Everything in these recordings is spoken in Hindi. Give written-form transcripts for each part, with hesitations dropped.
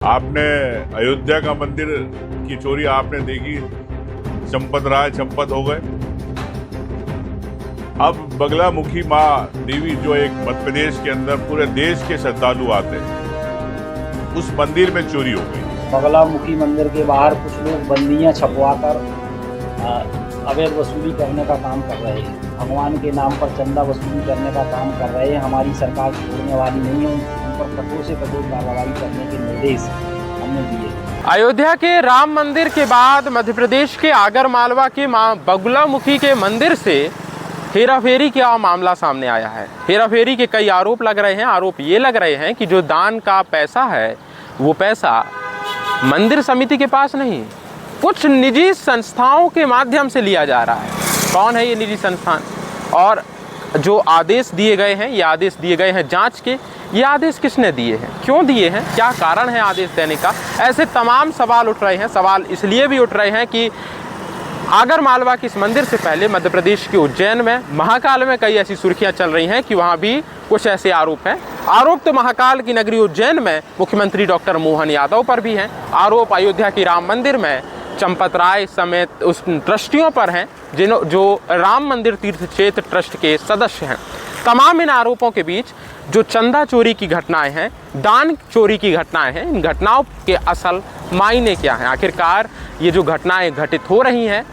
आपने अयोध्या का मंदिर की चोरी आपने देखी, चंपत राय चंपत हो गए। अब बगलामुखी माँ देवी जो एक मध्य प्रदेश के अंदर पूरे देश के श्रद्धालु आते हैं, उस मंदिर में चोरी हो गई। बगलामुखी मंदिर के बाहर कुछ लोग बंदियां छपवाकर अवैध वसूली करने का काम कर रहे हैं। भगवान के नाम पर चंदा वसूली करने का काम कर रहे हैं। हमारी सरकार छोड़ने वाली नहीं है। उन पर कठोर से कठोर कार्रवाई करने के निर्देश हमने दिए। अयोध्या के राम मंदिर के बाद मध्य प्रदेश के आगर मालवा के मां बगलामुखी के मंदिर से हेराफेरी का मामला सामने आया है। हेराफेरी के कई आरोप लग रहे हैं। आरोप ये लग रहे हैं कि जो दान का पैसा है वो पैसा मंदिर समिति के पास नहीं, कुछ निजी संस्थाओं के माध्यम से लिया जा रहा है। कौन है ये निजी संस्थान और जो आदेश दिए गए हैं, ये आदेश दिए गए हैं जांच के, ये आदेश किसने दिए हैं, क्यों दिए हैं, क्या कारण है आदेश देने का, ऐसे तमाम सवाल उठ रहे हैं। सवाल इसलिए भी उठ रहे हैं कि आगर मालवा के इस मंदिर से पहले मध्य प्रदेश के उज्जैन में, महाकाल में कई ऐसी सुर्खियां चल रही हैं कि वहां भी कुछ ऐसे आरोप हैं। आरोप तो महाकाल की नगरी उज्जैन में मुख्यमंत्री डॉक्टर मोहन यादव पर भी हैं। आरोप अयोध्या की राम मंदिर में चंपत राय समेत उस ट्रस्टियों पर हैं जो राम मंदिर तीर्थ क्षेत्र ट्रस्ट के सदस्य हैं। तमाम इन आरोपों के बीच जो चंदा चोरी की घटनाएं हैं, दान चोरी की घटनाएं हैं, इन घटनाओं के असल मायने क्या हैं, आखिरकार ये जो घटनाएं घटित हो रही हैं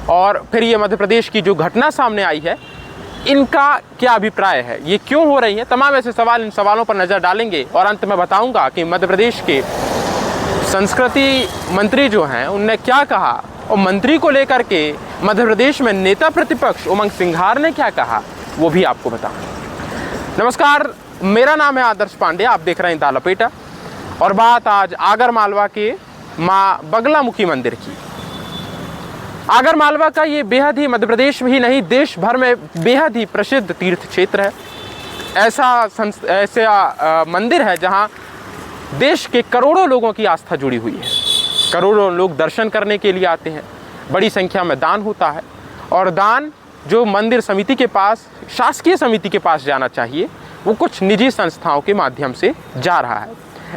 और फिर ये मध्य प्रदेश की जो घटना सामने आई है, इनका क्या अभिप्राय है, ये क्यों हो रही है, तमाम ऐसे सवाल, इन सवालों पर नज़र डालेंगे। और अंत में बताऊंगा कि मध्य प्रदेश के संस्कृति मंत्री जो हैं उनने क्या कहा और मंत्री को लेकर के मध्य प्रदेश में नेता प्रतिपक्ष उमंग सिंघार ने क्या कहा, वो भी आपको बताऊं। नमस्कार, मेरा नाम है आदर्श पांडे, आप देख रहे हैं द लपेटा और बात आज आगर मालवा के मां बगलामुखी मंदिर की। आगर मालवा का ये बेहद ही, मध्य प्रदेश में ही नहीं देश भर में बेहद ही प्रसिद्ध तीर्थ क्षेत्र है। ऐसा मंदिर है जहां देश के करोड़ों लोगों की आस्था जुड़ी हुई है। करोड़ों लोग दर्शन करने के लिए आते हैं, बड़ी संख्या में दान होता है और दान जो मंदिर समिति के पास, शासकीय समिति के पास जाना चाहिए, वो कुछ निजी संस्थाओं के माध्यम से जा रहा है।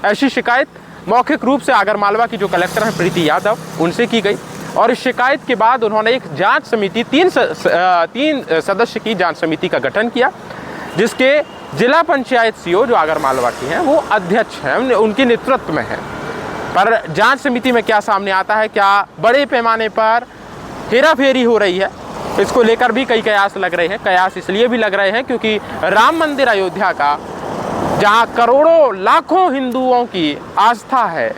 ऐसी शिकायत मौखिक रूप से आगर मालवा की जो कलेक्टर हैं प्रीति यादव, उनसे की गई और इस शिकायत के बाद उन्होंने एक जांच समिति, तीन सदस्य की जांच समिति का गठन किया, जिसके जिला पंचायत सीओ जो आगर मालवा की हैं वो अध्यक्ष हैं, उनके नेतृत्व में है। पर जांच समिति में क्या सामने आता है, क्या बड़े पैमाने पर हेराफेरी हो रही है, इसको लेकर भी कई कयास लग रहे हैं। कयास इसलिए भी लग रहे हैं क्योंकि राम मंदिर अयोध्या का, जहां करोड़ों लाखों हिंदुओं की आस्था है,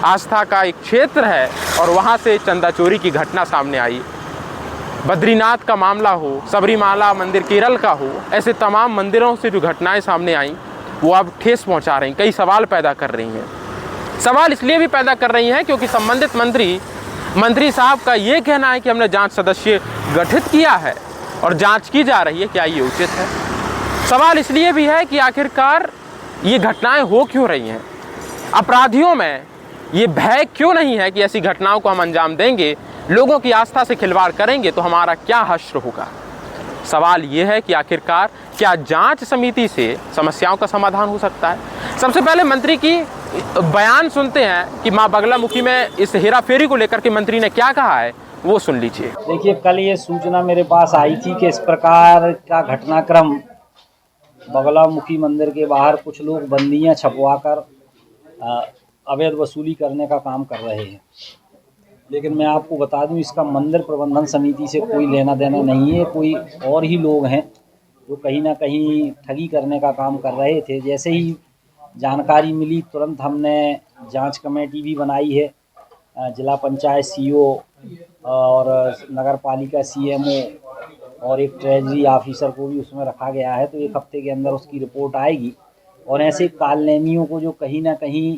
आस्था का एक क्षेत्र है और वहां से चंदा चोरी की घटना सामने आई। बद्रीनाथ का मामला हो, सबरीमाला मंदिर केरल का हो, ऐसे तमाम मंदिरों से जो घटनाएं सामने आई वो अब ठेस पहुंचा रही हैं, कई सवाल पैदा कर रही हैं। सवाल इसलिए भी पैदा कर रही हैं क्योंकि संबंधित मंत्री साहब का ये कहना है कि हमने जांच सदस्य गठित किया है और जांच की जा रही है, क्या ये उचित है। सवाल इसलिए भी है कि आखिरकार ये घटनाएं हो क्यों रही हैं, अपराधियों में ये भय क्यों नहीं है कि ऐसी घटनाओं को हम अंजाम देंगे, लोगों की आस्था से खिलवाड़ करेंगे तो हमारा क्या हश्र होगा। सवाल ये है कि आखिरकार क्या जांच समिति से समस्याओं का समाधान हो सकता है। सबसे पहले मंत्री की बयान सुनते हैं कि मां बगलामुखी में इस हेराफेरी को लेकर के मंत्री ने क्या कहा है, वो सुन लीजिए। देखिए, कल ये सूचना मेरे पास आई थी कि इस प्रकार का घटनाक्रम बगलामुखी मंदिर के बाहर कुछ लोग बंदियां छपवाकर अवैध वसूली करने का काम कर रहे हैं। लेकिन मैं आपको बता दूं, इसका मंदिर प्रबंधन समिति से कोई लेना देना नहीं है। कोई और ही लोग हैं जो कहीं ना कहीं ठगी करने का काम कर रहे थे। जैसे ही जानकारी मिली तुरंत हमने जांच कमेटी भी बनाई है। जिला पंचायत सीओ और नगर पालिका सीएमओ और एक ट्रेजरी ऑफिसर को भी उसमें रखा गया है। तो एक हफ्ते के अंदर उसकी रिपोर्ट आएगी और ऐसे कालनेमियों को जो कहीं ना कहीं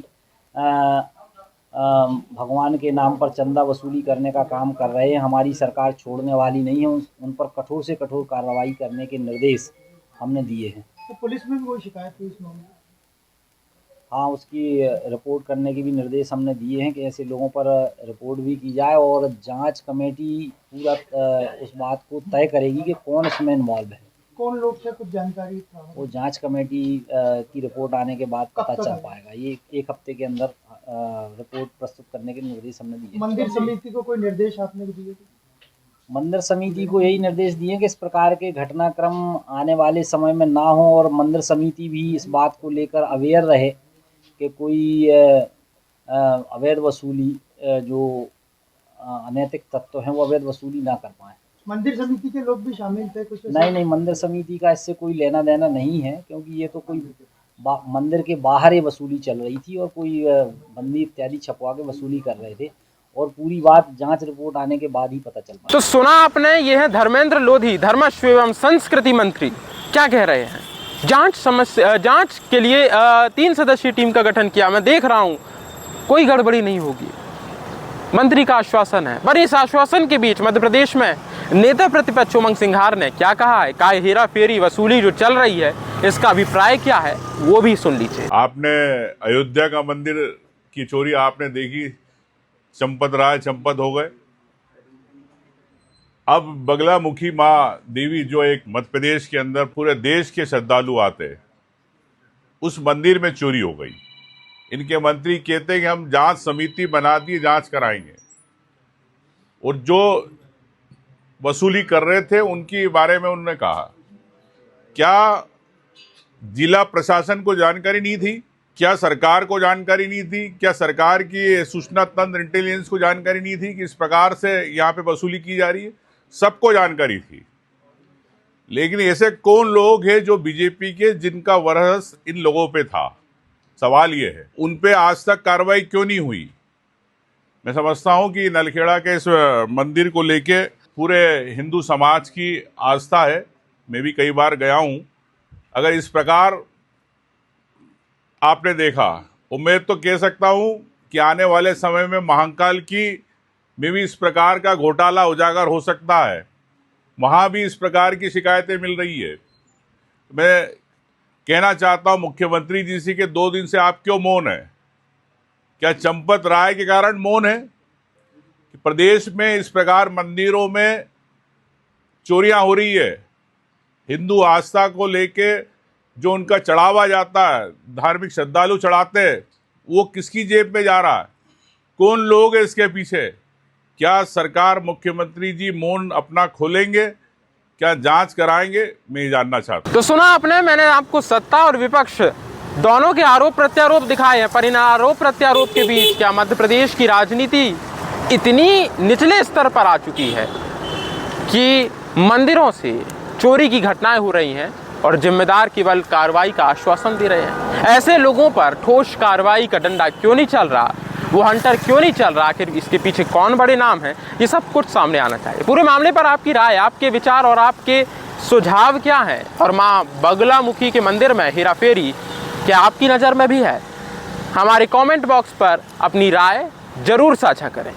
भगवान के नाम पर चंदा वसूली करने का काम कर रहे हैं, हमारी सरकार छोड़ने वाली नहीं है। उन पर कठोर से कठोर कार्रवाई करने के निर्देश हमने दिए हैं। तो पुलिस में भी कोई शिकायत हुई इस मामले में? हाँ, उसकी रिपोर्ट करने के भी निर्देश हमने दिए हैं कि ऐसे लोगों पर रिपोर्ट भी की जाए और जांच कमेटी पूरा उस बात को तय करेगी कि कौन इसमें इन्वॉल्व है। कौन लोग थे, कुछ जानकारी? वो जांच कमेटी की रिपोर्ट आने के बाद पता चल पाएगा। ये एक हफ्ते के अंदर रिपोर्ट प्रस्तुत करने के निर्देश हमने दिए। मंदिर समिति को कोई निर्देश आपने दिए थे? मंदिर समिति को यही निर्देश दिए कि इस प्रकार के घटनाक्रम आने वाले समय में ना हो, और मंदिर समिति भी इस बात को लेकर अवेयर रहे कि कोई अवैध वसूली, जो अनैतिक तत्व हैं वो अवैध वसूली ना कर पाएँ। मंदिर समिति के लोग भी शामिल थे कुछ? नहीं, मंदिर समिति का इससे कोई लेना देना नहीं है, क्योंकि ये तो कोई मंदिर के बाहर ही वसूली चल रही थी और कोई बंदी इत्यादि छपवा के वसूली कर रहे थे, और पूरी बात जांच रिपोर्ट आने के बाद ही पता चल पाया। तो सुना आपने, ये है धर्मेंद्र लोधी, धर्मस्व एवं संस्कृति मंत्री, क्या कह रहे हैं। जांच के लिए 3 सदस्यीय टीम का गठन किया। मैं देख रहा हूं कोई गड़बड़ी नहीं होगी, मंत्री का आश्वासन है। पर इस आश्वासन के बीच मध्य प्रदेश में नेता प्रतिपक्ष उमंग सिंघार ने क्या कहा है, काय हेरा फेरी वसूली जो चल रही है, इसका अभिप्राय क्या है, वो भी सुन लीजिए। आपने अयोध्या का मंदिर की चोरी आपने देखी, चंपत राय चंपत हो गए। अब बगलामुखी माँ देवी जो एक मध्य प्रदेश के अंदर पूरे देश के श्रद्धालु आते, उस मंदिर में चोरी हो गई। इनके मंत्री कहते हैं कि हम जांच समिति बना दी, जांच कराएंगे, और जो वसूली कर रहे थे उनके बारे में उन्होंने कहा, क्या जिला प्रशासन को जानकारी नहीं थी? क्या सरकार को जानकारी नहीं थी? क्या सरकार की सूचना तंत्र इंटेलिजेंस को जानकारी नहीं थी कि इस प्रकार से यहाँ पे वसूली की जा रही है? सबको जानकारी थी, लेकिन ऐसे कौन लोग हैं जो बीजेपी के, जिनका वरस इन लोगों पे था? सवाल ये है, उन पे आज तक कार्रवाई क्यों नहीं हुई? मैं समझता हूं कि नलखेड़ा के इस मंदिर को लेके पूरे हिंदू समाज की आस्था है। मैं भी कई बार गया हूं। अगर इस प्रकार आपने देखा, उम्मीद तो कह सकता हूं कि आने वाले समय में महाकाल की में भी इस प्रकार का घोटाला उजागर हो सकता है। वहां भी इस प्रकार की शिकायतें मिल रही है। मैं कहना चाहता हूं मुख्यमंत्री जी से कि 2 दिन से आप क्यों मौन है? क्या चंपत राय के कारण मौन है कि प्रदेश में इस प्रकार मंदिरों में चोरियां हो रही है? हिंदू आस्था को लेके जो उनका चढ़ावा जाता है, धार्मिक श्रद्धालु चढ़ाते हैं, वो किसकी जेब में जा रहा है? कौन लोग हैं इसके पीछे? क्या सरकार, मुख्यमंत्री जी मौन अपना खोलेंगे? क्या जांच कराएंगे? मैं ये जानना चाहता हूं। तो सुना आपने, मैंने आपको सत्ता और विपक्ष दोनों के आरोप प्रत्यारोप दिखाए हैं, पर इन आरोप प्रत्यारोप के बीच क्या मध्य प्रदेश की राजनीति इतनी निचले स्तर पर आ चुकी है कि मंदिरों से चोरी की घटनाएं हो रही हैं और जिम्मेदार केवल कार्रवाई का आश्वासन दे रहे हैं? ऐसे लोगों पर ठोस कार्रवाई का डंडा क्यों नहीं चल रहा, वो हंटर क्यों नहीं चल रहा, आखिर इसके पीछे कौन बड़े नाम हैं, ये सब कुछ सामने आना चाहिए। पूरे मामले पर आपकी राय, आपके विचार और आपके सुझाव क्या हैं? और माँ बगलामुखी के मंदिर में हेराफेरी क्या आपकी नज़र में भी है? हमारे कमेंट बॉक्स पर अपनी राय जरूर साझा करें।